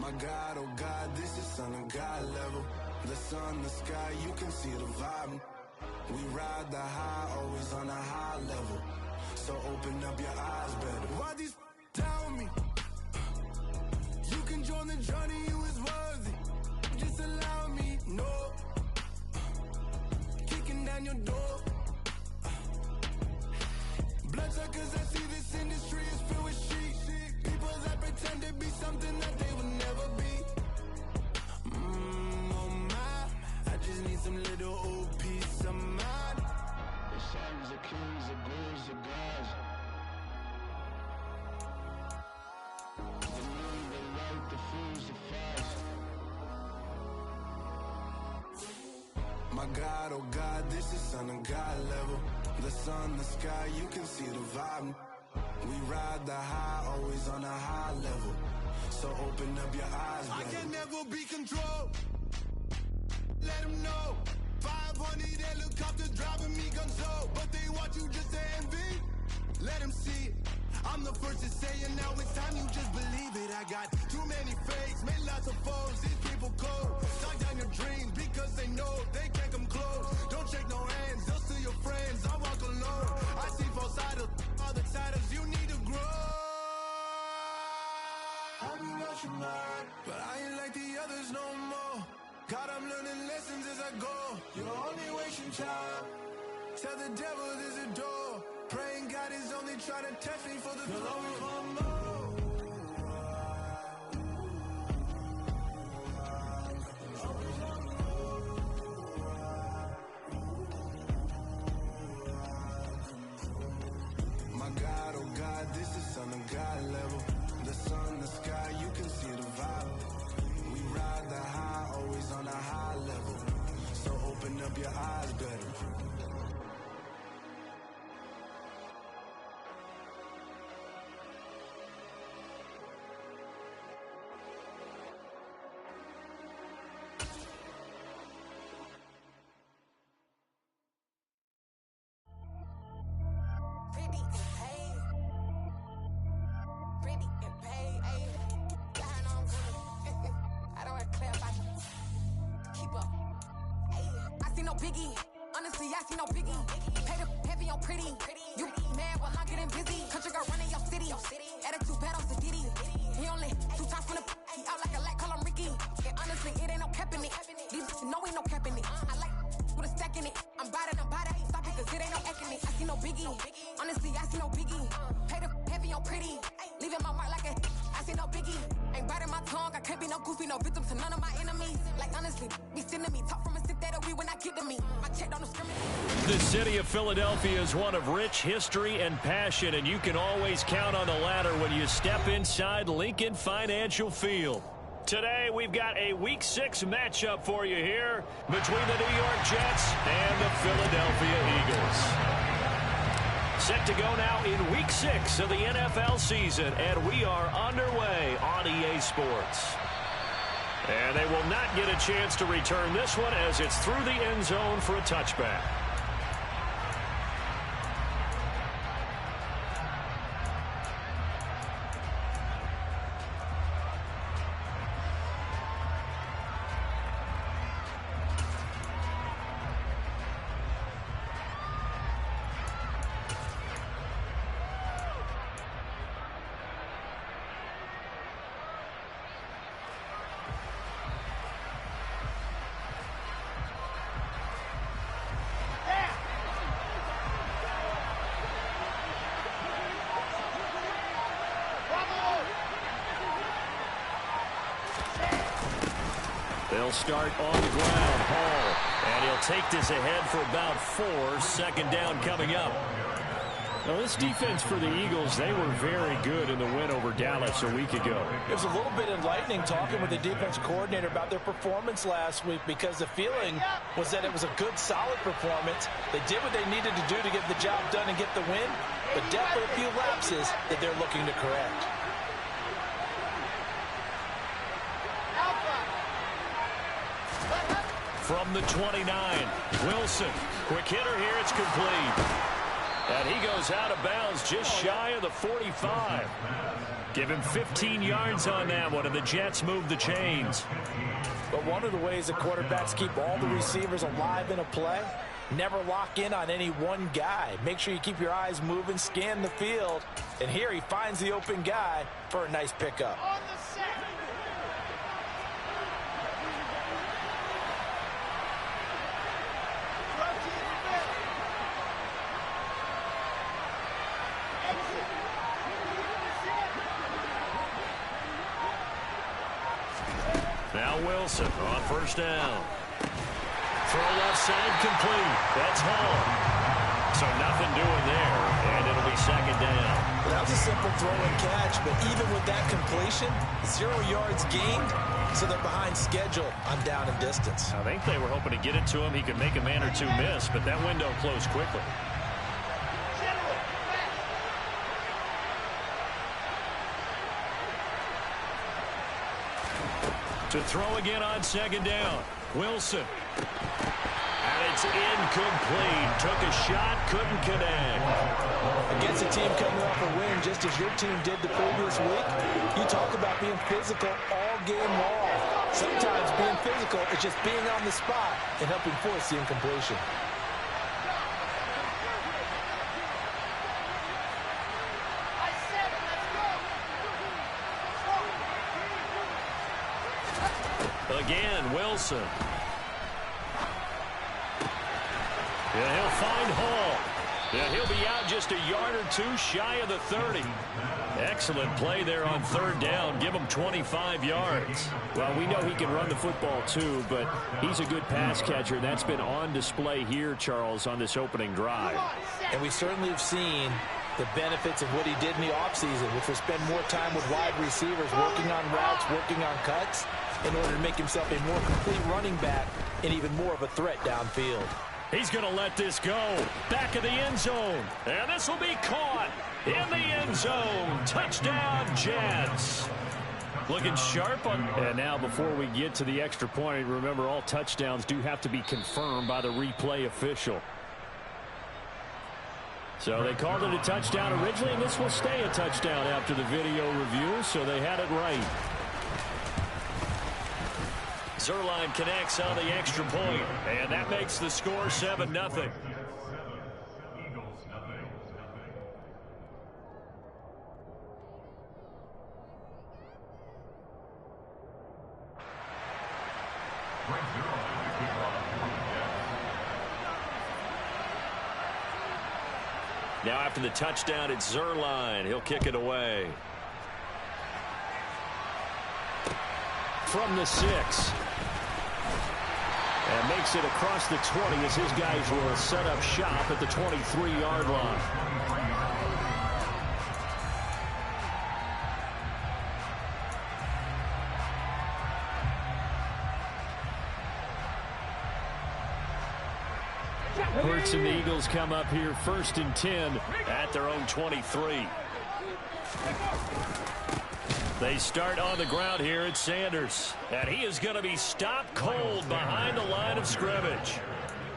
My God, oh God, this is Son of God level. The sun, the sky, you can see the vibe. We ride the high, always on a high level. So open up your eyes better. Why these tell me? You can join the journey, you is worthy. Just allow me, no. Kicking down your door. Bloodsuckers, I see this industry is filled with sheep. People that pretend to be something that they will never be. Oh my, I just need some little old peace of mind. The sons of kings, the bulls, the gods. The moon, the light, the fools, the fast. My God, oh God, this is Son of God level. The sun, the sky, you can see the vibe. We ride the high, always on a high level. So open up your eyes, baby. I can never be controlled. Let them know. 500 helicopters driving me gonzo. But they want you just to envy. Let them see it. I'm the first to say it, now it's time you just believe it. I got too many fakes, made lots of foes. These people cold. Knock down your dreams because they know they can't come close. Don't shake no hands, they'll steal your friends. I walk alone. I see false idols, other titles. You need to grow. I've been lost your mind, but I ain't like the others no more. God, I'm learning lessons as I go. You're only wasting time. Tell the devil there's a door. Praying God is only trying to test me for the glory. My God, oh God, this is Son of God level. The sun, the sky, you can see the vibe. We ride the high, always on a high level. So open up your eyes better. Biggie, honestly, I see no biggie. Pay the heavy on pretty. You mad while I'm getting busy. Country girl running your city. Attitude bad on Diddy. He only 2 times from the he out like a light, call him Ricky. And honestly, it ain't no cap in it. These know ain't no cap in it. I like with a stack in it. I'm by that. Stop it, cause it ain't no acting it. I see no biggie. Honestly, I see no biggie. Pay the heavy on pretty. Leaving my mark like a I see no biggie. Ain't biting my tongue. I can't be no goofy, no victim to none of my enemies. Like honestly, be sending me talk from a stick that we when I get to me. My check don't discriminate. The city of Philadelphia is one of rich history and passion, and you can always count on the latter when you step inside Lincoln Financial Field. Today, we've got a Week 6 matchup for you here between the New York Jets and the Philadelphia Eagles. Set to go now in Week 6 of the NFL season, and we are underway on EA Sports. And they will not get a chance to return this one as it's through the end zone for a touchback. They'll start on the ground. Hall. And he'll take this ahead for about 4. Second down coming up. Now, this defense for the Eagles, they were very good in the win over Dallas a week ago. It was a little bit enlightening talking with the defense coordinator about their performance last week because the feeling was that it was a good, solid performance. They did what they needed to do to get the job done and get the win, but definitely a few lapses that they're looking to correct. From the 29, Wilson. Quick hitter here, it's complete. And he goes out of bounds just shy of the 45. Give him 15 yards on that one, and the Jets move the chains. But one of the ways that quarterbacks keep all the receivers alive in a play, never lock in on any one guy. Make sure you keep your eyes moving, scan the field. And here he finds the open guy for a nice pickup. Now Wilson on first down. Throw left side complete. That's Hall. So nothing doing there, and it'll be second down. That was a simple throw and catch, but even with that completion, 0 yards gained, so they're behind schedule on down and distance. I think they were hoping to get it to him. He could make a man or two miss, but that window closed quickly. To throw again on second down. Wilson. And it's incomplete. Took a shot, couldn't connect. Against a team coming off a win, just as your team did the previous week, you talk about being physical all game long. Sometimes being physical is just being on the spot and helping force the incompletion. Again, Wilson. And he'll find Hall. And he'll be out just a yard or two shy of the 30. Excellent play there on third down. Give him 25 yards. Well, we know he can run the football too, but he's a good pass catcher. That's been on display here, Charles, on this opening drive. And we certainly have seen the benefits of what he did in the offseason, which was spend more time with wide receivers, working on routes, working on cuts, in order to make himself a more complete running back and even more of a threat downfield. He's going to let this go. Back of the end zone. And this will be caught in the end zone. Touchdown, Jets. Looking sharp on. And now before we get to the extra point, remember all touchdowns do have to be confirmed by the replay official. So they called it a touchdown originally, and this will stay a touchdown after the video review, so they had it right. Zuerlein connects on the extra point, and that makes the score 7-0. Now after the touchdown, it's Zuerlein. He'll kick it away. From the 6. And makes it across the 20 as his guys will set up shop at the 23-yard line. Hurts and the Eagles come up here 1st and 10 at their own 23. They start on the ground here at Sanders. And he is going to be stopped cold behind the line of scrimmage.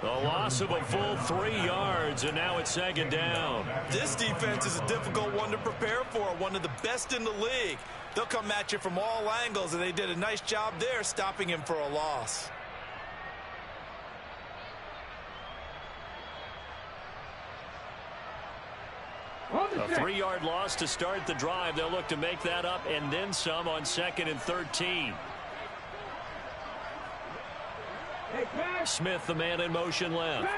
The loss of a full 3 yards, and now it's second down. This defense is a difficult one to prepare for, one of the best in the league. They'll come at you from all angles, and they did a nice job there stopping him for a loss. A 3-yard loss to start the drive. They'll look to make that up and then some on 2nd and 13. Smith, the man in motion left.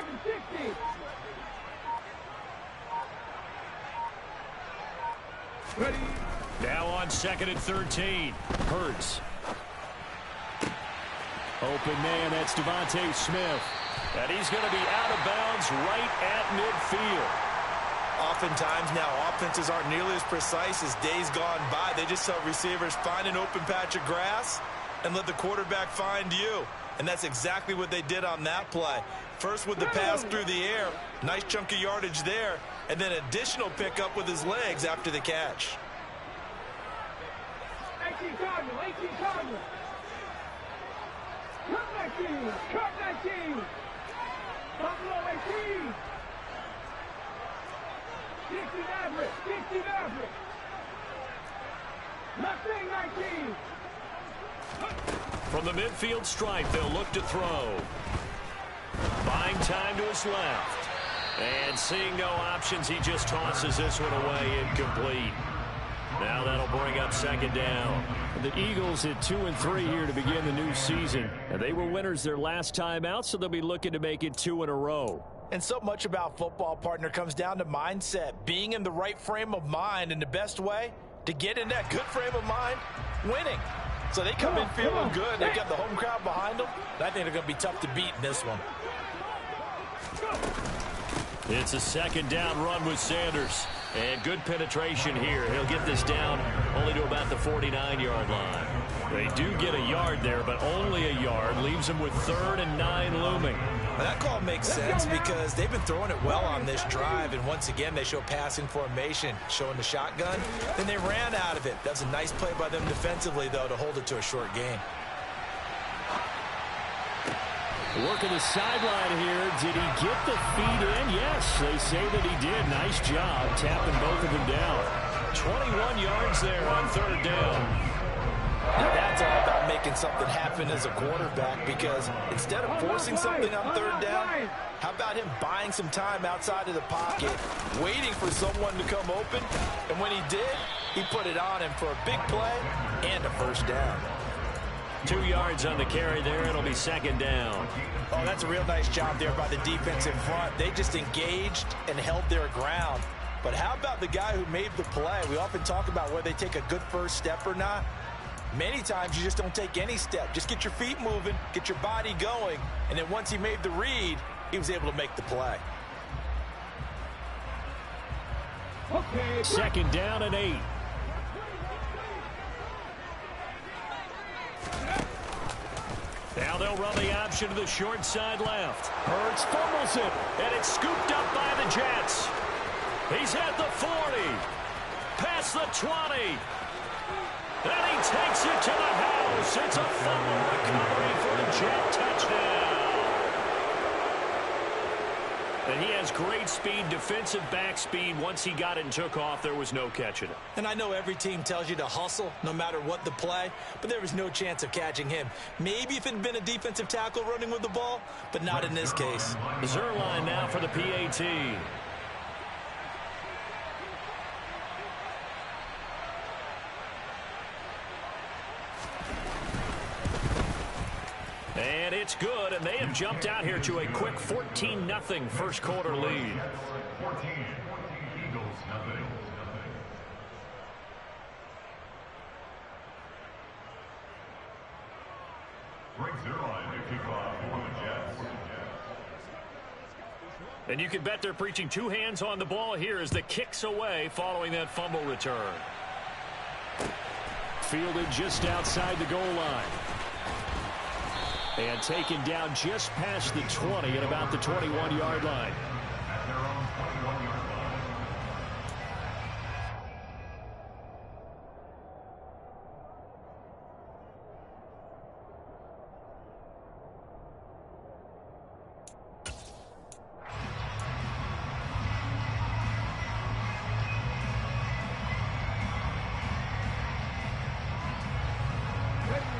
Now on 2nd and 13. Hurts. Open man, that's Devontae Smith. And he's going to be out of bounds right at midfield. Oftentimes now offenses aren't nearly as precise as days gone by. They just tell receivers, find an open patch of grass and let the quarterback find you. And that's exactly what they did on that play. First with the pass through the air, nice chunk of yardage there, and then additional pickup with his legs after the catch. 18 Cardinal, 18 Cardinal. Cut 19. Buffalo 18. 60 Maverick. 60 Maverick. Mustang 19. From the midfield stripe, they'll look to throw. Buying time to his left. And seeing no options, he just tosses this one away, incomplete. Now that'll bring up second down. The Eagles at 2-3 here to begin the new season. And they were winners their last time out, so they'll be looking to make it 2 in a row. And so much about football, partner, comes down to mindset. Being in the right frame of mind, and the best way to get in that good frame of mind, winning. So they come in feeling good. They got the home crowd behind them. And I think they're going to be tough to beat in this one. It's a second down run with Sanders. And good penetration here. He'll get this down only to about the 49-yard line. They do get a yard there, but only a yard. Leaves them with 3rd and 9 looming. Well, that call makes sense because they've been throwing it well on this drive. And once again, they show passing formation, showing the shotgun. Then they ran out of it. That's a nice play by them defensively, though, to hold it to a short gain. Working the sideline here. Did he get the feet in? Yes, they say that he did. Nice job tapping both of them down. 21 yards there on 3rd down. Now that's all about making something happen as a quarterback, because instead of forcing something on 3rd down, how about him buying some time outside of the pocket, waiting for someone to come open, and when he did, he put it on him for a big play and a first down. 2 yards on the carry there. It'll be second down. Oh, that's a real nice job there by the defense in front. They just engaged and held their ground. But how about the guy who made the play? We often talk about whether they take a good first step or not. Many times you just don't take any step. Just get your feet moving, get your body going, and then once he made the read, he was able to make the play. Okay. Second down and 8. Now they'll run the option to the short side left. Hurts fumbles it, and it's scooped up by the Jets. He's at the 40, past the 20, and he takes it to the house. It's a fumble recovery for a Jet touchdown. And he has great speed, defensive back speed. Once he got it and took off, there was no catching it. And I know every team tells you to hustle no matter what the play, but there was no chance of catching him. Maybe if it had been a defensive tackle running with the ball, but not in this case. Zuerlein now for the PAT. And it's good, and they have jumped out here to a quick 14-0 first quarter lead. 14, Eagles, nothing. Greg Zuerlein to kick off for the Jets. And you can bet they're preaching 2 hands on the ball here as the kick's away following that fumble return. Fielded just outside the goal line. And taken down just past the 20 at about the 21-yard line. At their own 21-yard line.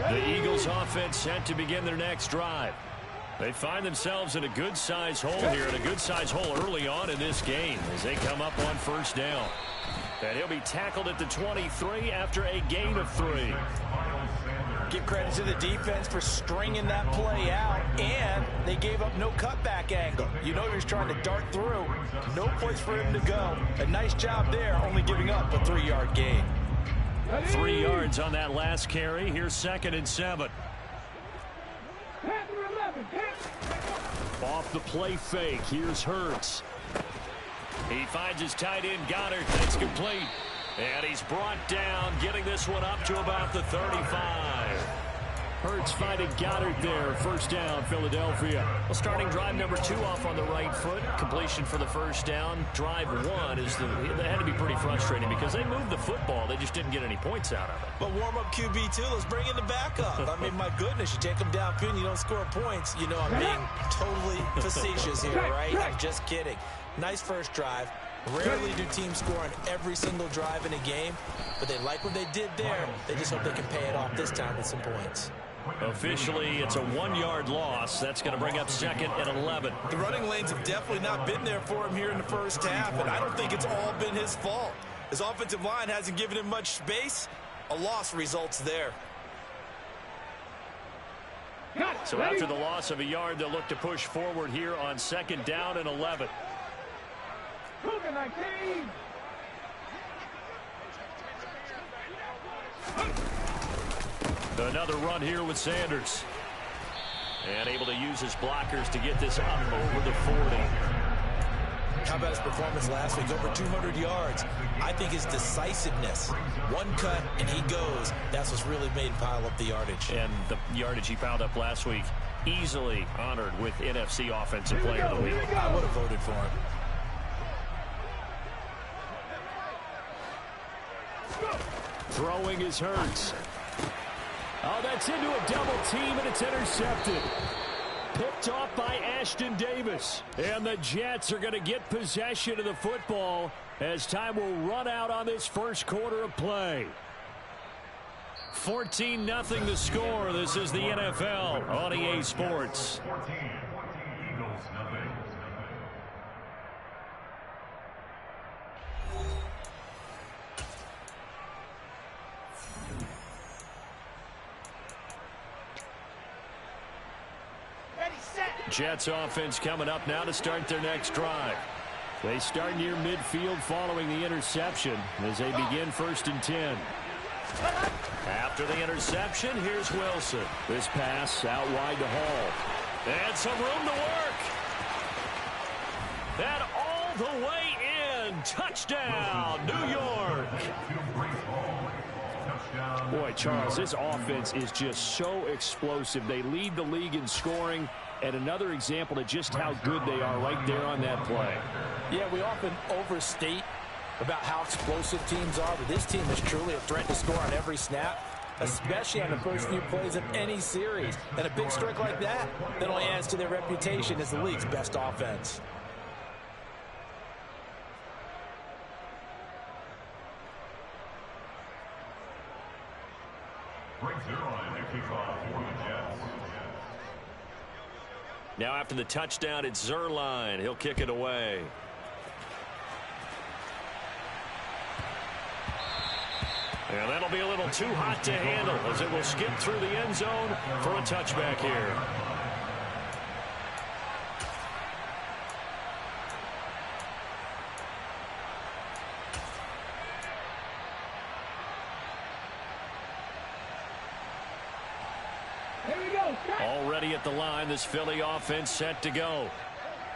The Eagles offense set to begin their next drive. They find themselves in a good-sized hole here, and a good-sized hole early on in this game as they come up on first down. And he'll be tackled at the 23 after a gain of 3. Give credit to the defense for stringing that play out, and they gave up no cutback angle. You know he was trying to dart through. No place for him to go. A nice job there, only giving up a 3-yard gain. 3 yards on that last carry. Here's 2nd and 7. Off the play fake. Here's Hurts. He finds his tight end, Goddard. That's complete. And he's brought down, getting this one up to about the 35. Hurts finding Goddard there. First down, Philadelphia. Well, starting drive number 2 off on the right foot. Completion for the first down. Drive 1 is that had to be pretty frustrating because they moved the football. They just didn't get any points out of it. But warm-up QB, too. Let's bring in the backup. I mean, my goodness, you take them downfield and you don't score points. You know I'm being totally facetious here, right? I'm just kidding. Nice first drive. Rarely do teams score on every single drive in a game, but they like what they did there. They just hope they can pay it off this time with some points. Officially, it's a 1-yard loss. That's going to bring up second and 11. The running lanes have definitely not been there for him here in the first half, and I don't think it's all been his fault. His offensive line hasn't given him much space. A loss results there. So after the loss of a yard, they'll look to push forward here on second down and 11. Cougar 19. Another run here with Sanders. And able to use his blockers to get this up over the 40. How about his performance last week? Over 200 yards. I think his decisiveness. One cut, and he goes. That's what's really made him pile up the yardage. And the yardage he piled up last week, easily honored with NFC Offensive Player of the Week. I would have voted for him. Throwing is Hurts. Oh, that's into a double team, and it's intercepted. Picked off by Ashton Davis. And the Jets are going to get possession of the football as time will run out on this first quarter of play. 14-0 the score. This is the NFL on EA Sports. 14. Eagles, nothing. Jets offense coming up now to start their next drive. They start near midfield following the interception as they begin 1st and 10. After the interception, here's Wilson. This pass out wide to Hall. And some room to work. And all the way in. Touchdown, New York. Boy, Charles, this offense is just so explosive. They lead the league in scoring, and another example of just how good they are right there on that play. Yeah, we often overstate about how explosive teams are, but this team is truly a threat to score on every snap, especially on the first few plays of any series. And a big strike like that only adds to their reputation as the league's best offense. Now after the touchdown, it's Zuerlein. He'll kick it away. And that'll be a little too hot to handle as it will skip through the end zone for a touchback here. Already at the line, this Philly offense set to go.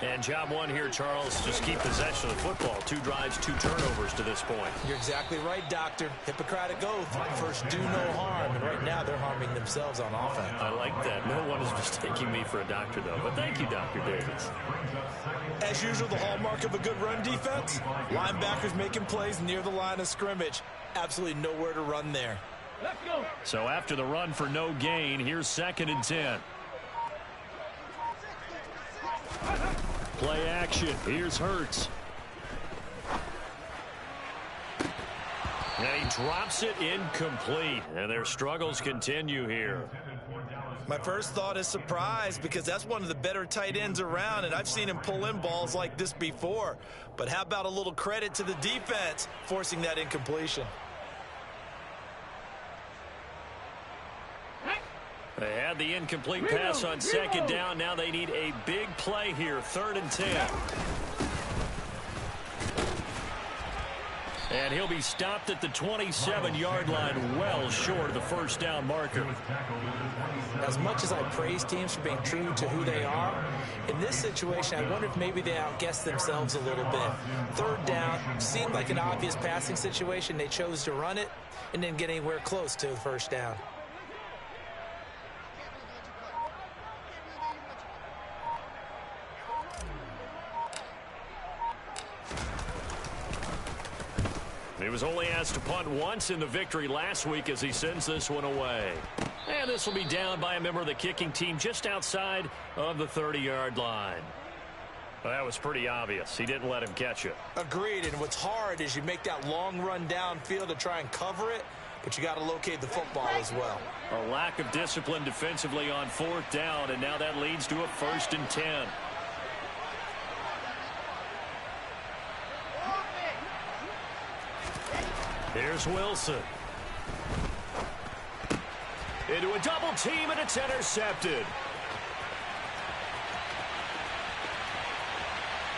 And job one here, Charles, just keep possession of the football. 2 drives, 2 turnovers to this point. You're exactly right, Doctor. Hippocratic oath. First, do no harm. And right now, they're harming themselves on offense. I like that. No one is mistaking me for a doctor, though. But thank you, Dr. Davis. As usual, the hallmark of a good run defense, linebackers making plays near the line of scrimmage. Absolutely nowhere to run there. Let's go. So after the run for no gain, here's 2nd and 10. Play action. Here's Hurts. And he drops it incomplete. And their struggles continue here. My first thought is surprise because that's one of the better tight ends around, and I've seen him pull in balls like this before. But how about a little credit to the defense forcing that incompletion? They had the incomplete pass on 2nd down. Now they need a big play here. 3rd and 10. And he'll be stopped at the 27-yard line, well short of the 1st down marker. As much as I praise teams for being true to who they are, in this situation, I wonder if maybe they outguessed themselves a little bit. 3rd down seemed like an obvious passing situation. They chose to run it and didn't get anywhere close to the 1st down. He was only asked to punt once in the victory last week as he sends this one away. And this will be down by a member of the kicking team just outside of the 30-yard line. Well, that was pretty obvious. He didn't let him catch it. Agreed, and what's hard is you make that long run downfield to try and cover it, but you got to locate the football as well. A lack of discipline defensively on 4th down, and now that leads to a 1st and 10. Here's Wilson. Into a double team, and it's intercepted.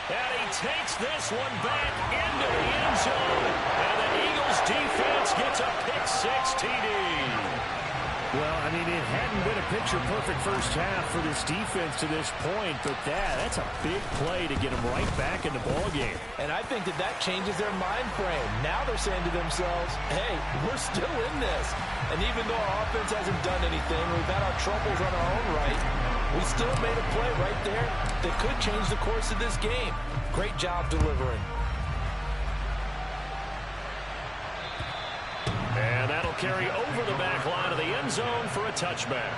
And he takes this one back into the end zone. And the Eagles defense gets a pick-6 TD. Well, I mean, it hadn't been a picture-perfect first half for this defense to this point, but that's a big play to get them right back in the ballgame. And I think that changes their mind frame. Now they're saying to themselves, hey, we're still in this. And even though our offense hasn't done anything, we've had our troubles on our own right, we still made a play right there that could change the course of this game. Great job delivering. And that'll carry over the back line of the end zone for a touchback.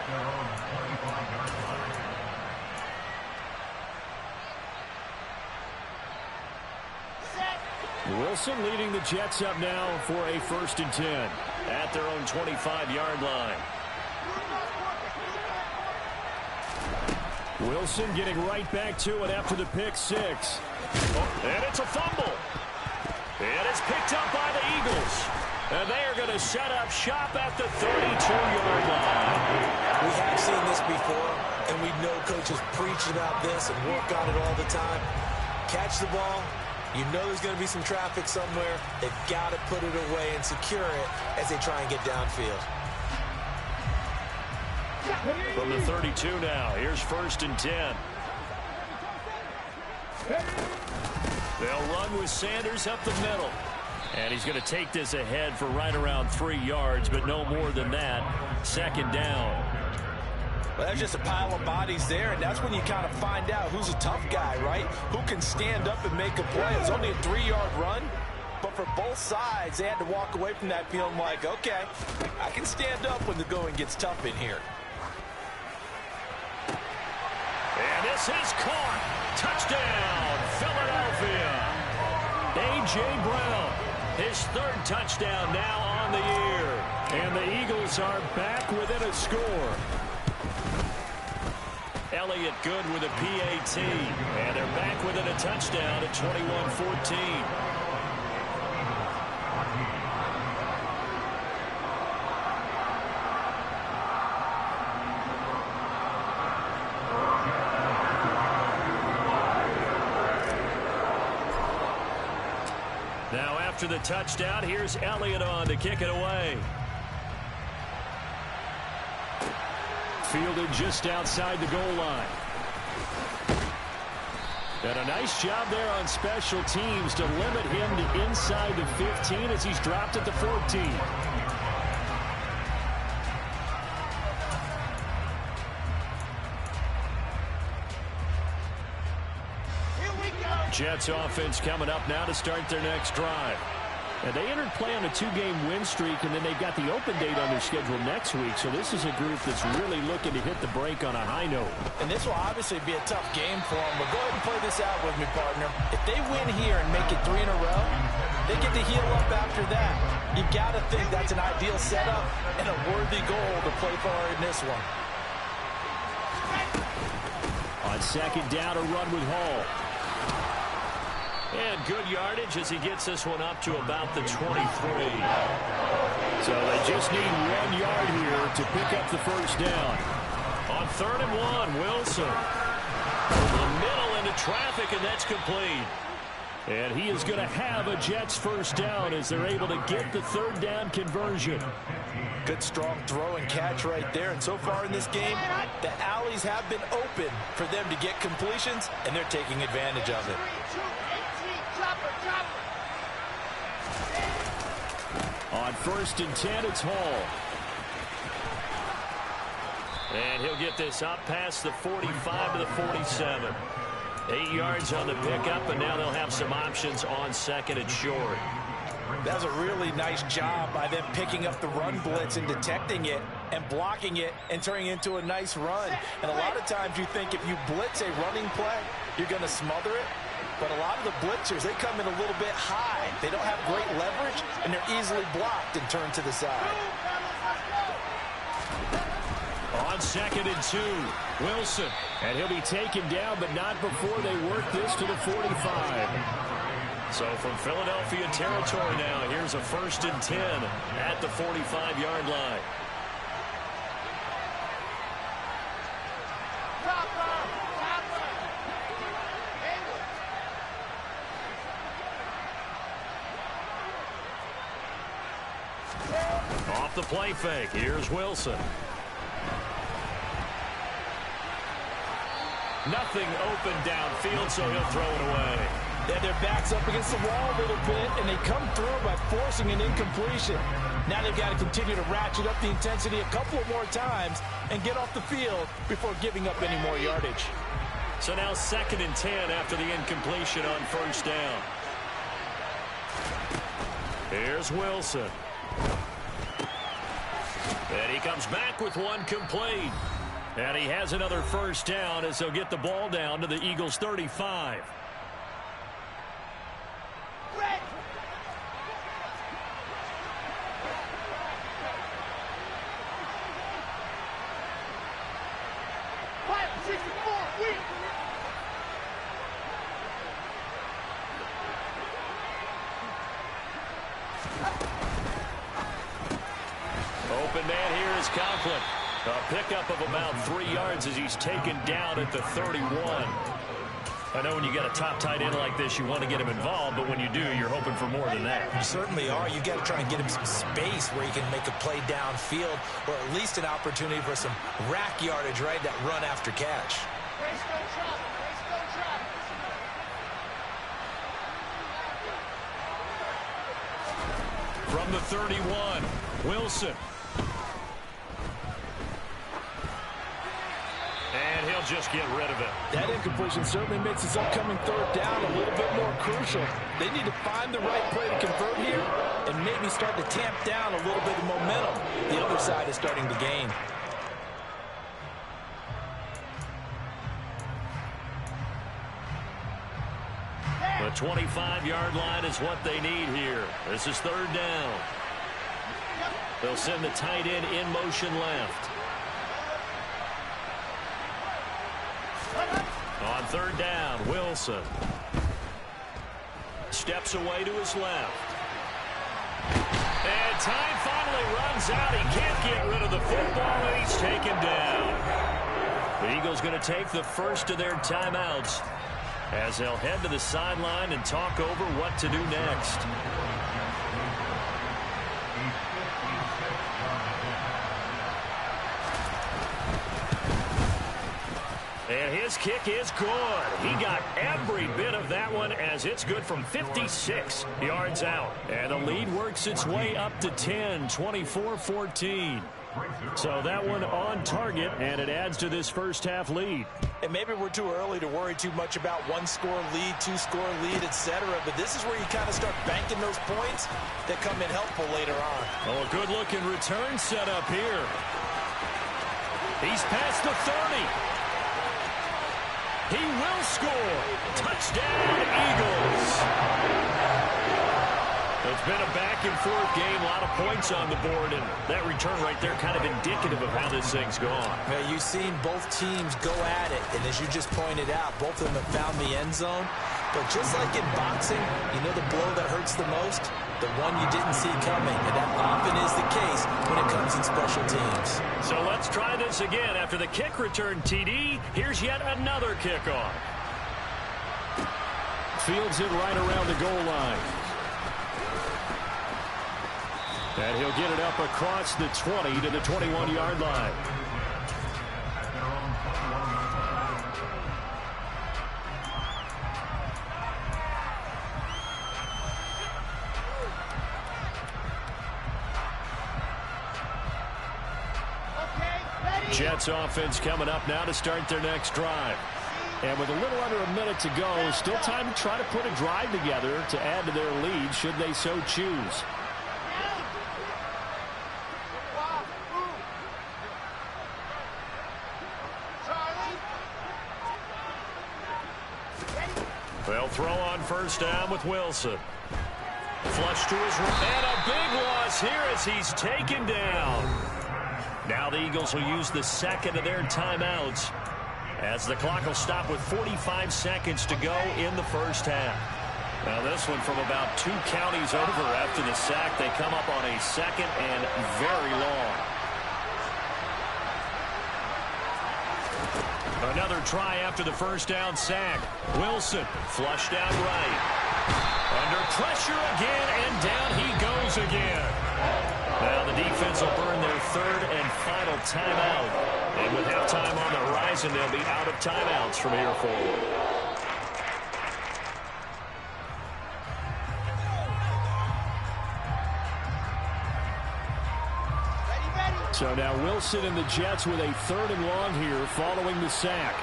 Wilson leading the Jets up now for a 1st and 10 at their own 25-yard line. Wilson getting right back to it after the pick-6. And it's a fumble. And it's picked up by the Eagles. And they are going to set up shop at the 32-yard line. We have seen this before, and we know coaches preach about this and work on it all the time. Catch the ball. You know there's going to be some traffic somewhere. They've got to put it away and secure it as they try and get downfield. From the 32 now, here's 1st and 10. They'll run with Sanders up the middle. And he's going to take this ahead for right around 3 yards, but no more than that. 2nd down. Well, there's just a pile of bodies there, and that's when you kind of find out who's a tough guy, right? Who can stand up and make a play. It's only a 3-yard run, but for both sides, they had to walk away from that feeling like, okay, I can stand up when the going gets tough in here. And this is caught. Touchdown, Philadelphia. A.J. Brown, his 3rd touchdown now on the year. And the Eagles are back within a score. Elliott good with a PAT. And they're back within a touchdown at 21-14. Now after the touchdown, here's Elliott on to kick it away. Fielded just outside the goal line. And a nice job there on special teams to limit him to inside the 15 as he's dropped at the 14. Jets offense coming up now to start their next drive. And they entered play on a 2-game win streak, and then they've got the open date on their schedule next week. So this is a group that's really looking to hit the break on a high note. And this will obviously be a tough game for them. But go ahead and play this out with me, partner. If they win here and make it 3 in a row, they get to heal up after that. You've got to think that's an ideal setup and a worthy goal to play for in this one. On 2nd down, a run with Hall. And good yardage as he gets this one up to about the 23. So they just need 1 yard here to pick up the 1st down. On 3rd and 1, Wilson. Over the middle into traffic, and that's complete. And he is going to have a Jets 1st down as they're able to get the 3rd down conversion. Good strong throw and catch right there. And so far in this game, the alleys have been open for them to get completions, and they're taking advantage of it. On 1st and 10, it's Hall. And he'll get this up past the 45 to the 47. 8 yards on the pickup, and now they'll have some options on 2nd and short. That's a really nice job by them picking up the run blitz and detecting it and blocking it and turning it into a nice run. And a lot of times you think if you blitz a running play, you're going to smother it. But a lot of the blitzers, they come in a little bit high. They don't have great leverage, and they're easily blocked and turned to the side. On 2nd and 2, Wilson. And he'll be taken down, but not before they work this to the 45. So from Philadelphia territory now, here's a 1st and 10 at the 45-yard line. Off the play fake, here's Wilson. Nothing open downfield, so he'll throw it away. Yeah, their back's up against the wall a little bit, and they come through by forcing an incompletion. Now they've got to continue to ratchet up the intensity a couple more times and get off the field before giving up any more yardage. So now 2nd and 10 after the incompletion on 1st down. Here's Wilson. And he comes back with one complete. And he has another 1st down as they'll get the ball down to the Eagles' 35. Open man here is Conklin. A pickup of about 3 yards as he's taken down at the 31. I know when you got a top tight end like this, you want to get him involved, but when you do, you're hoping for more than that. You certainly are. You got to try and get him some space where he can make a play downfield, or at least an opportunity for some rack yardage, right? That run after catch. From the 31, Wilson. And he'll just get rid of it. That incompletion certainly makes this upcoming 3rd down a little bit more crucial. They need to find the right play to convert here and maybe start to tamp down a little bit of momentum the other side is starting to gain. The 25-yard line is what they need here. This is 3rd down. They'll send the tight end in motion left. On 3rd down, Wilson steps away to his left. And time finally runs out. He can't get rid of the football, and he's taken down. The Eagles going to take the first of their timeouts as they'll head to the sideline and talk over what to do next. And his kick is good. He got every bit of that one as it's good from 56 yards out. And the lead works its way up to 10, 24-14. So that one on target, and it adds to this first half lead. And maybe we're too early to worry too much about 1-score lead, 2-score lead, etc. But this is where you kind of start banking those points that come in helpful later on. Oh, a good-looking return set up here. He's past the 30. He will score. Touchdown, Eagles. It's been a back-and-forth game, a lot of points on the board, and that return right there kind of indicative of how this thing's gone. Well, you've seen both teams go at it, and as you just pointed out, both of them have found the end zone. But just like in boxing, you know the blow that hurts the most? The one you didn't see coming, and that often is the case when it comes in special teams. So let's try this again. After the kick return, TD, here's yet another kickoff. Fields it right around the goal line. And he'll get it up across the 20 to the 21-yard line. Jets offense coming up now to start their next drive. And with a little under a minute to go, still time to try to put a drive together to add to their lead should they so choose. throw on first down with Wilson. Flush to his right. And a big loss here as he's taken down. Now the Eagles will use the second of their timeouts as the clock will stop with 45 seconds to go in the first half. Now this one from about 2 counties over after the sack. They come up on a second and very long. Another try after the first down sack. Wilson flushed out right. Under pressure again, and down he goes again. Now the defense will burn their third and final timeout. And with halftime on the horizon, they'll be out of timeouts from here forward. So now Wilson and the Jets with a third and long here following the sack.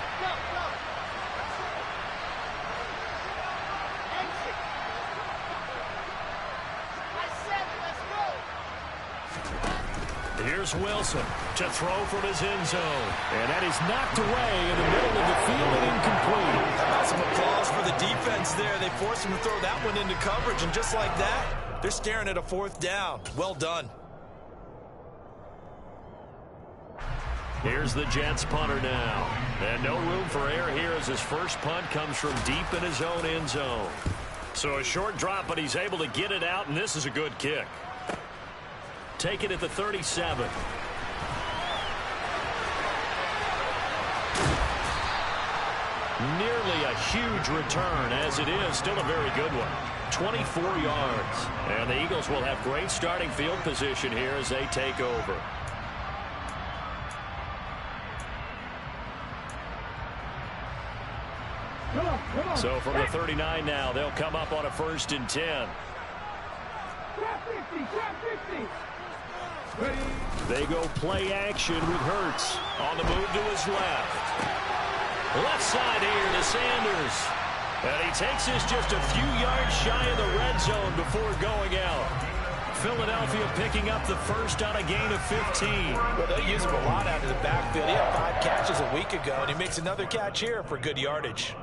Here's Wilson to throw from his end zone. And that is knocked away in the middle of the field and incomplete. How about some applause for the defense there? They forced him to throw that one into coverage, and just like that, they're staring at a fourth down. Well done. Here's the Jets punter now. And no room for error here as his first punt comes from deep in his own end zone. So a short drop, but he's able to get it out, and this is a good kick. Take it at the 37. Nearly a huge return, as it is still a very good one. 24 yards. And the Eagles will have great starting field position here as they take over. So from the 39 now, they'll come up on a 1st and 10. They go play action with Hurts on the move to his left. Left side here to Sanders. And he takes this just a few yards shy of the red zone before going out. Philadelphia picking up the first on a gain of 15. Well, they use him a lot out of the backfield. He had 5 catches a week ago, and he makes another catch here for good yardage.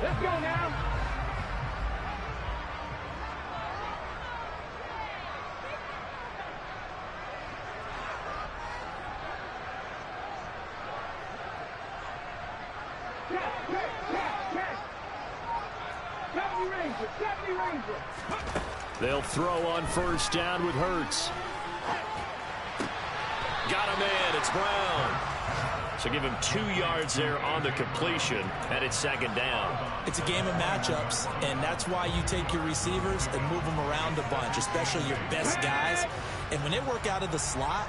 Let's go now. They'll throw on first down with Hurts. Got him in. It's Brown. So give him 2 yards there on the completion, and it's 2nd down. It's a game of matchups, and that's why you take your receivers and move them around a bunch, especially your best guys. And when they work out of the slot,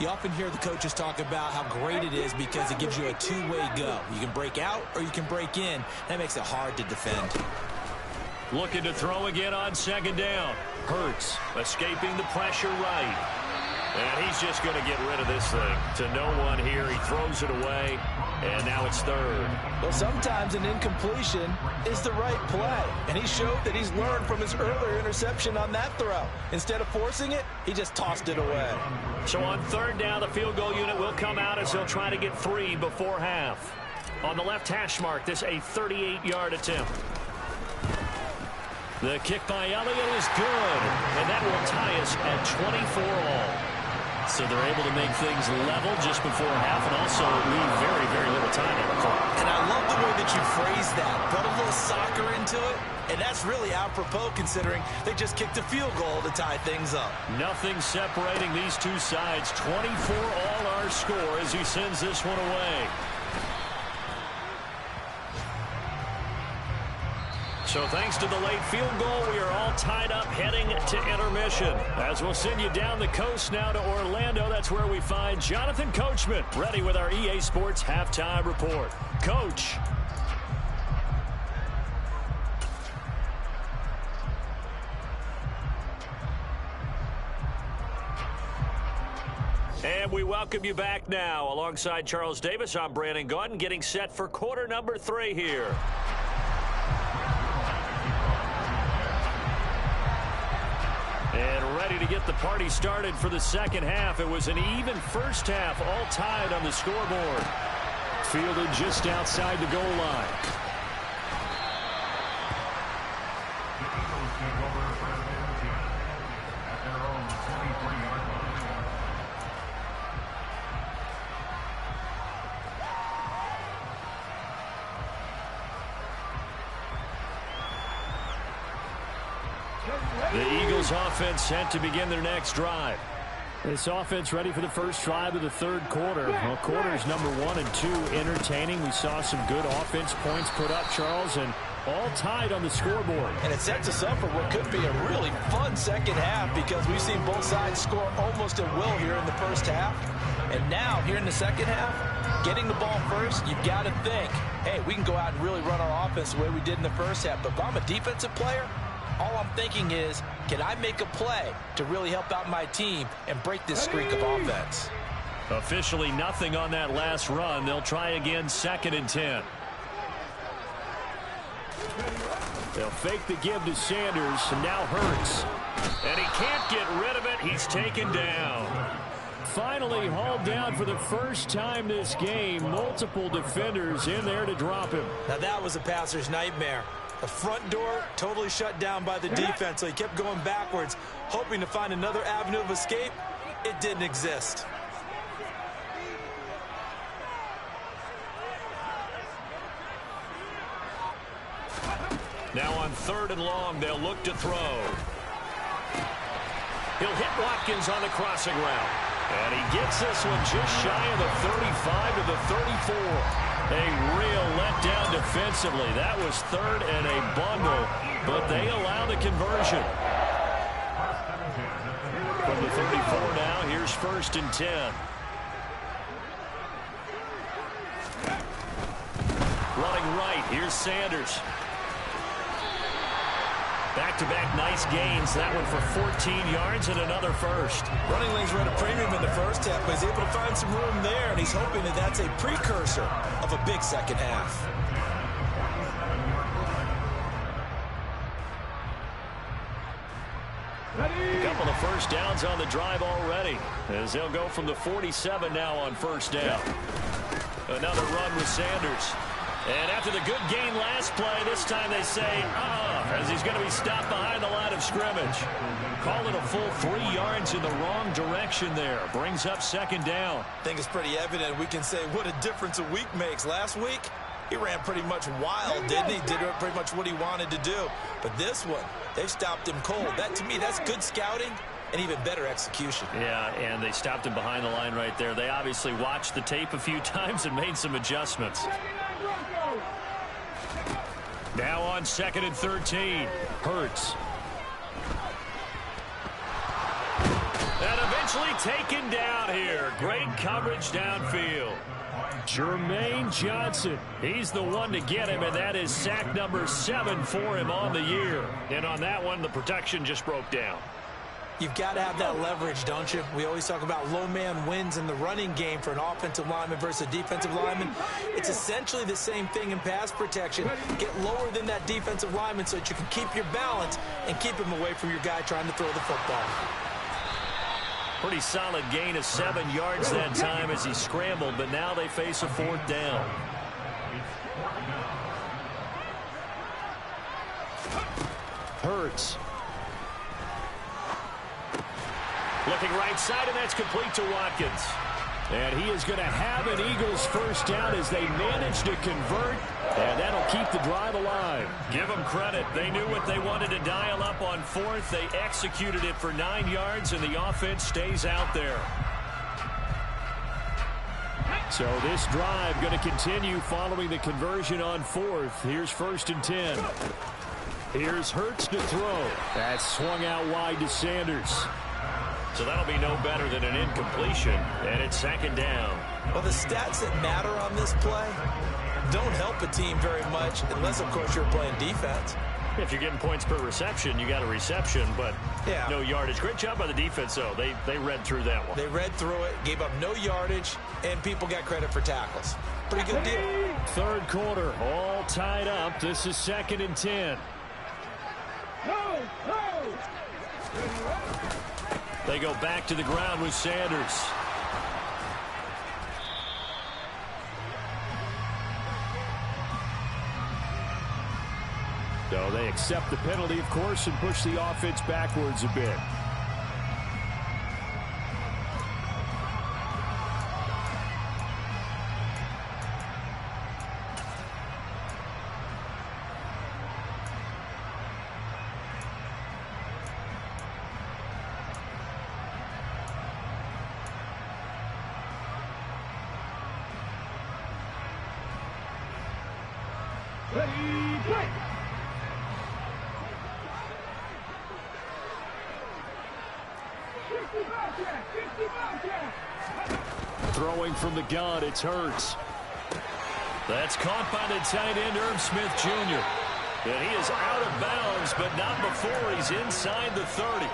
you often hear the coaches talk about how great it is because it gives you a two-way go. You can break out or you can break in. That makes it hard to defend. Looking to throw again on 2nd down. Hurts escaping the pressure right. And he's just going to get rid of this thing to no one here. He throws it away, and now it's 3rd. Well, sometimes an incompletion is the right play, and he showed that he's learned from his earlier interception on that throw. Instead of forcing it, he just tossed it away. So on 3rd down, the field goal unit will come out as they'll try to get 3 before half. On the left hash mark, this a 38-yard attempt. The kick by Elliott is good, and that will tie us at 24 all. So they're able to make things level just before half and also leave very, very little time on the clock. And I love the way that you phrase that. Put a little soccer into it, and that's really apropos considering they just kicked a field goal to tie things up. Nothing separating these two sides. 24 all our score as he sends this one away. So thanks to the late field goal, we are all tied up heading to intermission. As we'll send you down the coast now to Orlando, that's where we find Jonathan Coachman, ready with our EA Sports Halftime Report. Coach. And we welcome you back now. Alongside Charles Davis, I'm Brandon Gaudin, getting set for quarter number 3 here. And ready to get the party started for the second half. It was an even first half, all tied on the scoreboard. Fielded just outside the goal line. Eagles take over first and 10 at their own 23-yard line. The Eagles offense set to begin their next drive. This offense ready for the first drive of the third quarter. Well, quarters number 1 and 2 entertaining. We saw some good offense points put up, Charles, and all tied on the scoreboard. And it sets us up for what could be a really fun second half because we've seen both sides score almost at will here in the first half. And now, here in the second half, getting the ball first, you've got to think, hey, we can go out and really run our offense the way we did in the first half. But if I'm a defensive player, all I'm thinking is, can I make a play to really help out my team and break this streak of offense? Officially nothing on that last run. They'll try again, 2nd and 10. They'll fake the give to Sanders, and now Hurts. And he can't get rid of it. He's taken down. Finally hauled down for the first time this game. Multiple defenders in there to drop him. Now that was a passer's nightmare. The front door totally shut down by the defense, so he kept going backwards, hoping to find another avenue of escape. It didn't exist. Now on 3rd and long, they'll look to throw. He'll hit Watkins on the crossing route. And he gets this one just shy of the 35 to the 34. A real letdown defensively. That was 3rd and a bundle, but they allow the conversion. From the 34 now, here's 1st and 10. Running right, here's Sanders. Back-to-back nice gains. That one for 14 yards and another first. Running lanes were at a premium in the first half, but he's able to find some room there, and he's hoping that that's a precursor of a big second half. A couple of first downs on the drive already, as they'll go from the 47 now on 1st down. Another run with Sanders. And after the good gain last play, this time they say, as he's going to be stopped behind the line of scrimmage. Call it a full 3 yards in the wrong direction there. Brings up 2nd down. I think it's pretty evident. We can say what a difference a week makes. Last week, he ran pretty much wild, didn't he? Did pretty much what he wanted to do. But this one, they've stopped him cold. That, to me, that's good scouting and even better execution. Yeah, and they stopped him behind the line right there. They obviously watched the tape a few times and made some adjustments. Now on 2nd and 13. Hurts. And eventually taken down here. Great coverage downfield. Jermaine Johnson. He's the one to get him, and that is sack number 7 for him on the year. And on that one, the protection just broke down. You've got to have that leverage, don't you? We always talk about low man wins in the running game for an offensive lineman versus a defensive lineman. It's essentially the same thing in pass protection. Get lower than that defensive lineman so that you can keep your balance and keep him away from your guy trying to throw the football. Pretty solid gain of 7 yards that time as he scrambled, but now they face a 4th down. Hurts. Looking right side, and that's complete to Watkins. And he is going to have an Eagles first down as they manage to convert, and that'll keep the drive alive. Give them credit. They knew what they wanted to dial up on 4th. They executed it for 9 yards, and the offense stays out there. So this drive going to continue following the conversion on 4th. Here's 1st and 10. Here's Hurts to throw. That's swung out wide to Sanders. So that'll be no better than an incompletion, and it's 2nd down. Well, the stats that matter on this play don't help a team very much unless, of course, you're playing defense. If you're getting points per reception, you got a reception, but no yardage. Great job by the defense, though. They read through that one. They read through it, gave up no yardage, and people got credit for tackles. Pretty good deal. 3rd quarter, all tied up. This is 2nd and 10. They go back to the ground with Sanders. So they accept the penalty, of course, and push the offense backwards a bit. Throwing from the gun, it's Hurts. That's caught by the tight end, Irv Smith Jr. And he is out of bounds, but not before he's inside the 30.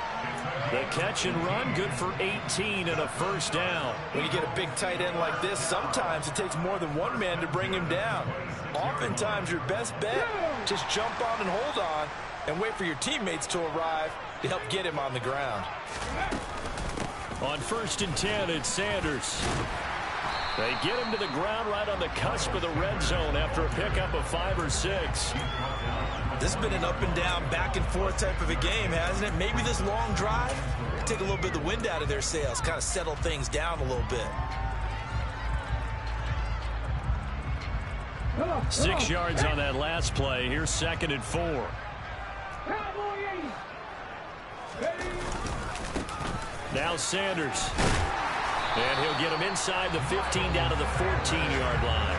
The catch and run, good for 18 and a first down. When you get a big tight end like this, sometimes it takes more than one man to bring him down. Oftentimes, your best bet, just jump on and hold on and wait for your teammates to arrive to help get him on the ground. On 1st and 10, it's Sanders. They get him to the ground right on the cusp of the red zone after a pickup of 5 or 6. This has been an up and down, back and forth type of a game, hasn't it? Maybe this long drive take a little bit of the wind out of their sails, kind of settle things down a little bit. 6 yards on that last play. Here's 2nd and 4. Now Sanders. And he'll get him inside the 15 down to the 14-yard line.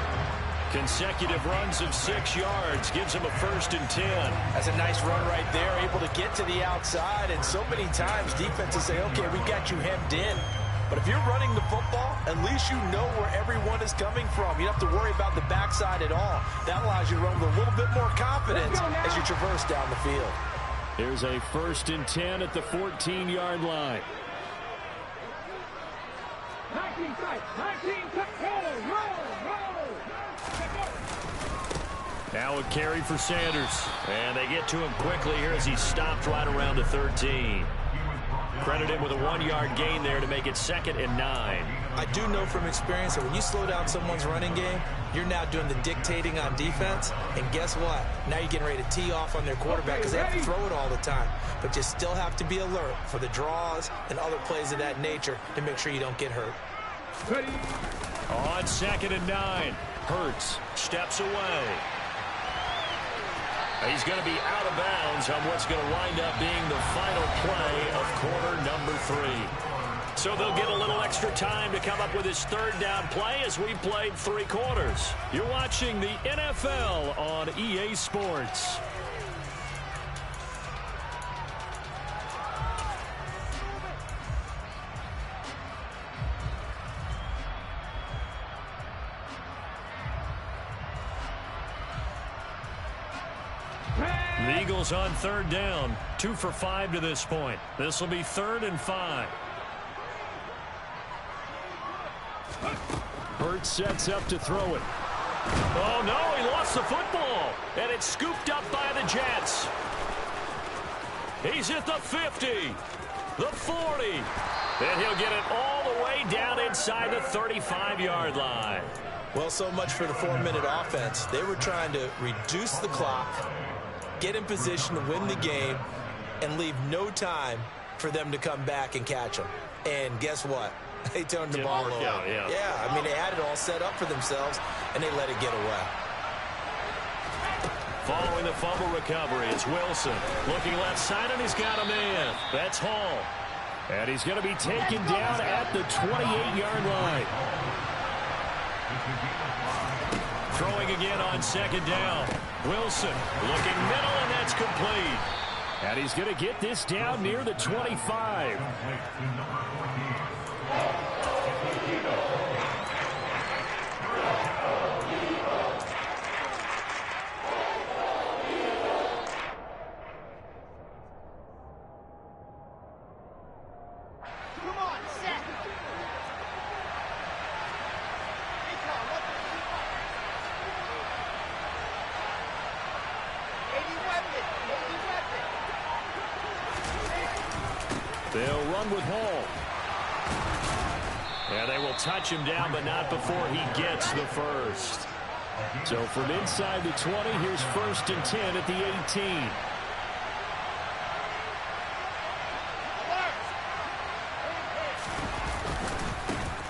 Consecutive runs of 6 yards gives him a 1st and 10. That's a nice run right there, able to get to the outside. And so many times defenses say, okay, we got you hemmed in. But if you're running the football, at least you know where everyone is coming from. You don't have to worry about the backside at all. That allows you to run with a little bit more confidence as you traverse down the field. Here's a 1st and 10 at the 14-yard line. 19 tight, 19 tight, roll. Now a carry for Sanders. And they get to him quickly here as he stopped right around the 13. Credit him with a 1-yard gain there to make it 2nd and 9. I do know from experience that when you slow down someone's running game, you're now doing the dictating on defense. And guess what? Now you're getting ready to tee off on their quarterback because they have to throw it all the time. But you still have to be alert for the draws and other plays of that nature to make sure you don't get hurt. On 2nd and 9, Hurts steps away. He's going to be out of bounds on what's going to wind up being the final play of quarter number 3. So they'll get a little extra time to come up with his 3rd down play as we played 3 quarters. You're watching the NFL on EA Sports. The Eagles on 3rd down, 2 for 5 to this point. This will be 3rd and 5. Hurts sets up to throw it. Oh, no, he lost the football. And it's scooped up by the Jets. He's at the 50, the 40. And he'll get it all the way down inside the 35-yard line. Well, so much for the 4-minute offense. They were trying to reduce the clock, get in position to win the game, and leave no time for them to come back and catch them. And guess what? They turned the ball over. Yeah, I mean, they had it all set up for themselves, and they let it get away. Following the fumble recovery, it's Wilson. Looking left side, and he's got a man. That's Hall. And he's going to be taken down at the 28-yard line. Throwing again on 2nd down. Wilson looking middle, and that's complete. And he's going to get this down near the 25. They'll run with Hall. And they will touch him down, but not before he gets the 1st. So from inside the 20, here's 1st and 10 at the 18.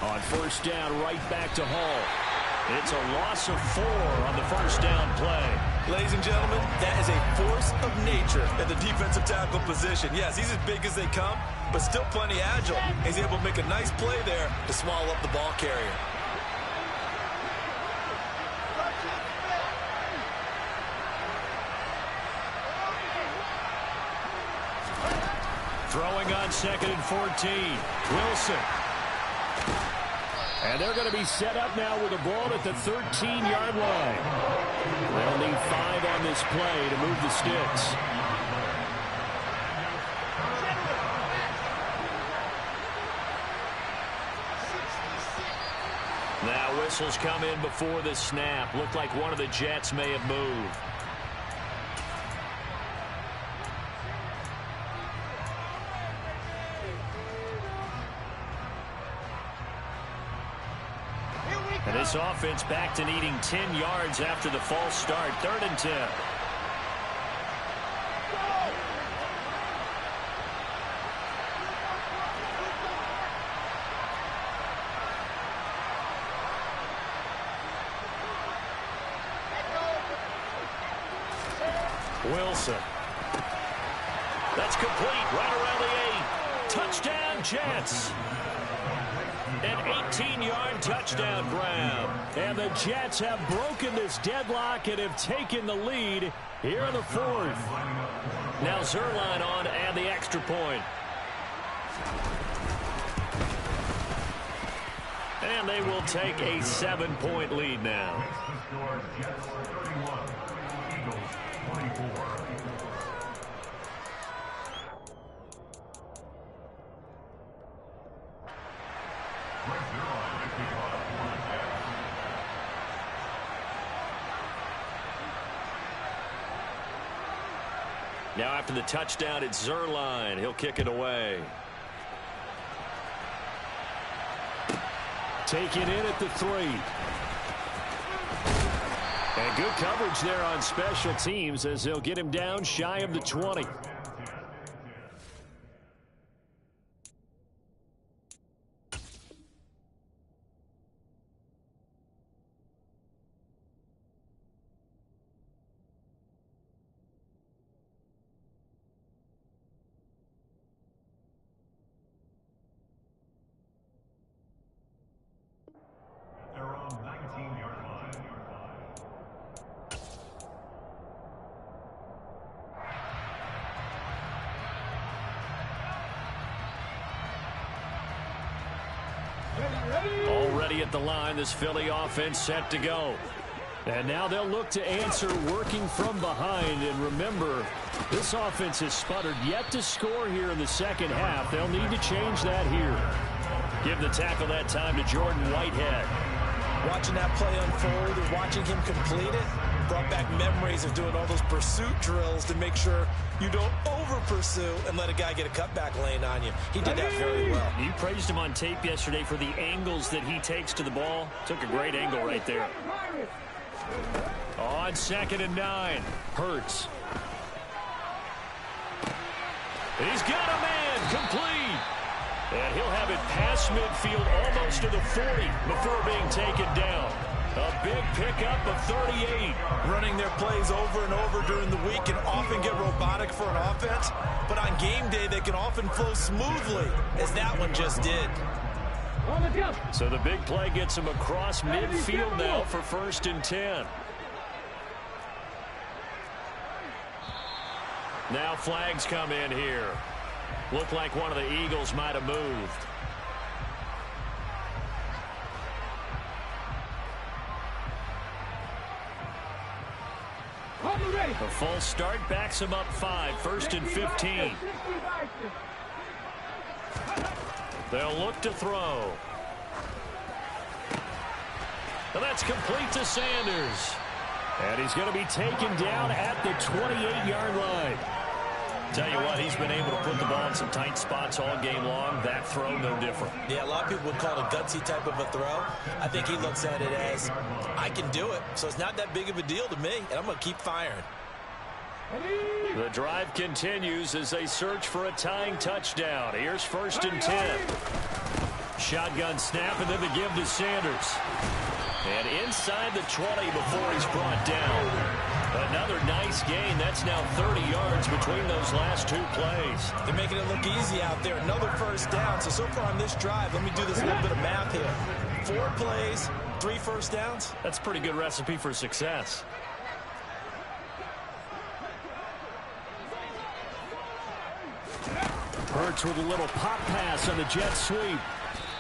On 1st down, right back to Hall. It's a loss of 4 on the 1st down play. Ladies and gentlemen, that is a force of nature at the defensive tackle position. Yes, he's as big as they come, but still plenty agile. He's able to make a nice play there to swallow up the ball carrier. Throwing on 2nd and 14. Wilson. And they're going to be set up now with the ball at the 13-yard line. They'll need 5 on this play to move the sticks. Now whistles come in before the snap. Looked like one of the Jets may have moved. And this offense back to needing 10 yards after the false start. 3rd and 10. Wilson. That's complete right around the 8. Touchdown, Jets. An 18-yard touchdown grab. And the Jets have broken this deadlock and have taken the lead here in the 4th. Now Zuerlein on to add the extra point. And they will take a 7-point lead now. The score, Jets 31, Eagles 24. Now after the touchdown, it's Zuerlein. He'll kick it away. Taken in at the 3. And good coverage there on special teams as they'll get him down shy of the 20. Their own 19-yard line. Already at the line, this Philly offense set to go. And now they'll look to answer working from behind. And remember, this offense has sputtered yet to score here in the second half. They'll need to change that here. Give the tackle that time to Jordan Whitehead. Watching that play unfold and watching him complete it brought back memories of doing all those pursuit drills to make sure you don't over-pursue and let a guy get a cutback lane on you. He did that very well. You praised him on tape yesterday for the angles that he takes to the ball. Took a great angle right there. On 2nd and 9, Hurts. He's got a man complete. And he'll have it past midfield almost to the 40 before being taken down. A big pickup of 38. Running their plays over and over during the week can often get robotic for an offense, but on game day they can often flow smoothly, as that one just did. So the big play gets him across midfield now for 1st and 10. Now flags come in here. Looked like one of the Eagles might have moved. The full start backs him up 5, 1st and 15. They'll look to throw. And that's complete to Sanders. And he's going to be taken down at the 28-yard line. Tell you what, he's been able to put the ball in some tight spots all game long. That throw, no different. Yeah, a lot of people would call it a gutsy type of a throw. I think he looks at it as, I can do it, so it's not that big of a deal to me, and I'm going to keep firing. The drive continues as they search for a tying touchdown. Here's 1st and 10. Shotgun snap, and then the give to Sanders. And inside the 20 before he's brought down. Another nice gain. That's now 30 yards between those last 2 plays. They're making it look easy out there. Another 1st down. So far on this drive, let me do this little bit of math here. 4 plays, 3 1st downs. That's a pretty good recipe for success. Hurts with a little pop pass on the jet sweep.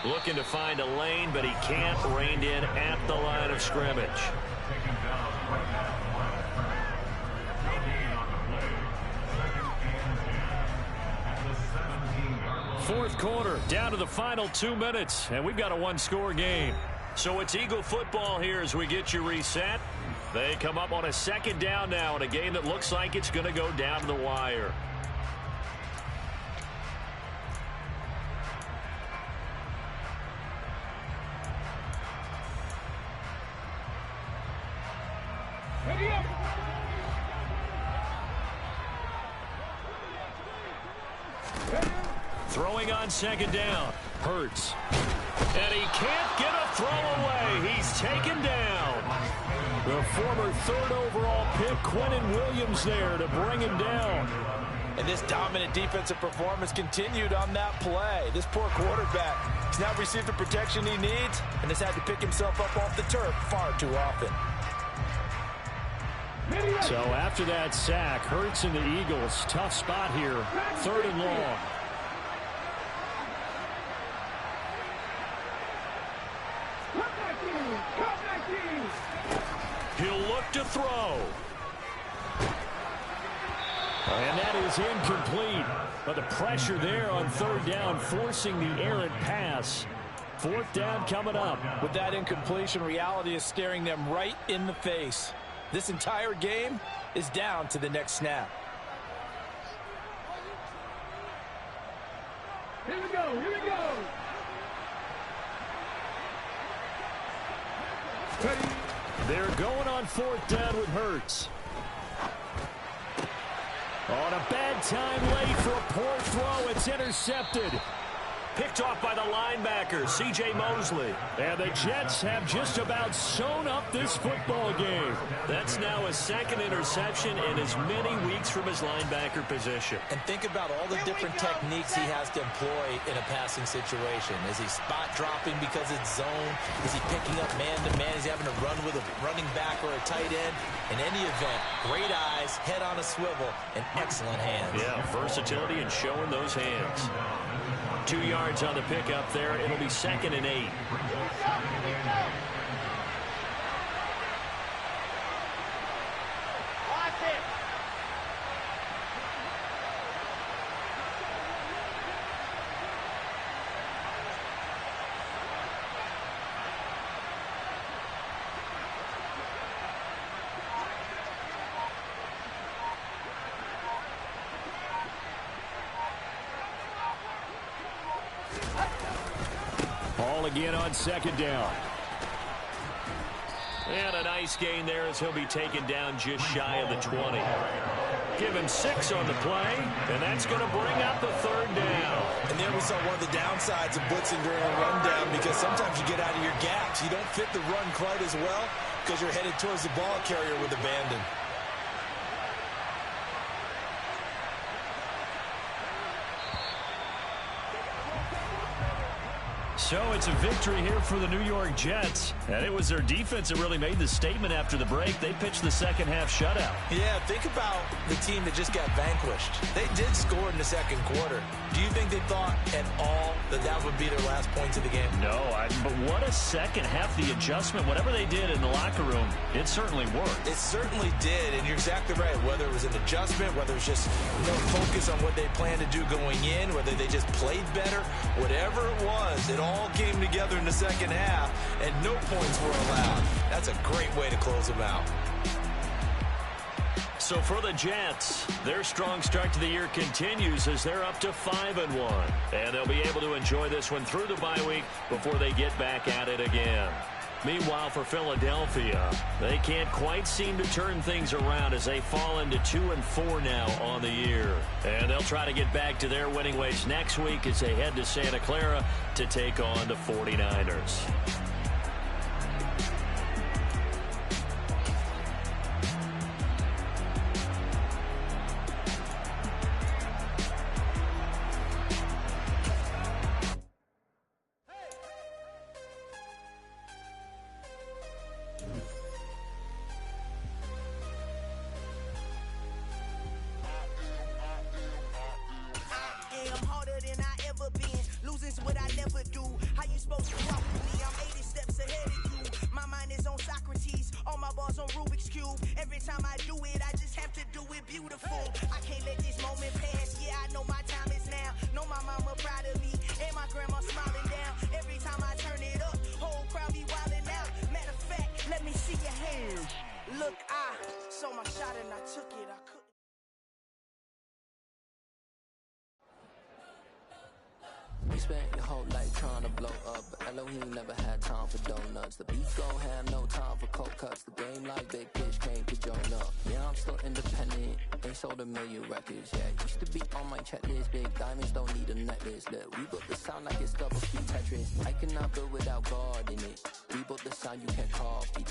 Looking to find a lane, but he can't. Reined in at the line of scrimmage. Taken down right at the line of scrimmage. No gain on the play. 2nd and 10 at the 17-yard line. 4th quarter, down to the final 2 minutes, and we've got a 1-score game. So it's Eagle football here as we get you reset. They come up on a 2nd down now in a game that looks like it's going to go down to the wire. Throwing on 2nd down. Hurts. And he can't get a throw away. He's taken down. The former 3rd overall pick, Quinnen Williams, there to bring him down. And this dominant defensive performance continued on that play. This poor quarterback has now received the protection he needs and has had to pick himself up off the turf far too often. So after that sack, Hurts and the Eagles, tough spot here, 3rd and long. He'll look to throw. And that is incomplete. But the pressure there on 3rd down, forcing the errant pass. 4th down coming up. With that incompletion, reality is staring them right in the face. This entire game is down to the next snap. Here we go, here we go. Ready. They're going on 4th down with Hurts. On a bad time late for a poor throw. It's intercepted. Picked off by the linebacker, C.J. Mosley. And the Jets have just about sewn up this football game. That's now his 2nd interception in as many weeks from his linebacker position. And think about all the different techniques he has to employ in a passing situation. Is he spot dropping because it's zone? Is he picking up man-to-man? Is he having to run with a running back or a tight end? In any event, great eyes, head on a swivel, and excellent hands. Yeah, versatility and showing those hands. 2 yards on the pickup there. It'll be 2nd and 8. Ball again on 2nd down. And a nice gain there as he'll be taken down just shy of the 20. Give him 6 on the play, and that's going to bring up the 3rd down. And there we saw one of the downsides of blitzing during a rundown, because sometimes you get out of your gaps. You don't fit the run quite as well because you're headed towards the ball carrier with abandon. So it's a victory here for the New York Jets. And it was their defense that really made the statement after the break. They pitched the 2nd half shutout. Yeah, think about the team that just got vanquished. They did score in the 2nd quarter. Do you think they thought at all that that would be their last points of the game? No, but what a 2nd half. The adjustment, whatever they did in the locker room, it certainly worked. It certainly did, and you're exactly right. Whether it was an adjustment, whether it was just more focus on what they planned to do going in, whether they just played better, whatever it was, it all came together in the 2nd half, and no points were allowed. That's a great way to close them out. So for the Jets, their strong start to the year continues as they're up to 5-1. And they'll be able to enjoy this one through the bye week before they get back at it again. Meanwhile, for Philadelphia, they can't quite seem to turn things around as they fall into 2-4 now on the year. And they'll try to get back to their winning ways next week as they head to Santa Clara to take on the 49ers. Spent your whole life trying to blow up, but Elohim never had time for donuts. The beef gon' have no time for cold cuts. The game like Big Pitch came to join up. Yeah, I'm still independent, ain't sold a million records. Yeah, used to be on my checklist. Big diamonds don't need a necklace. Look, we built the sound like it's double speed Tetris. I cannot build without God in it. We built the sound, you can't copy it.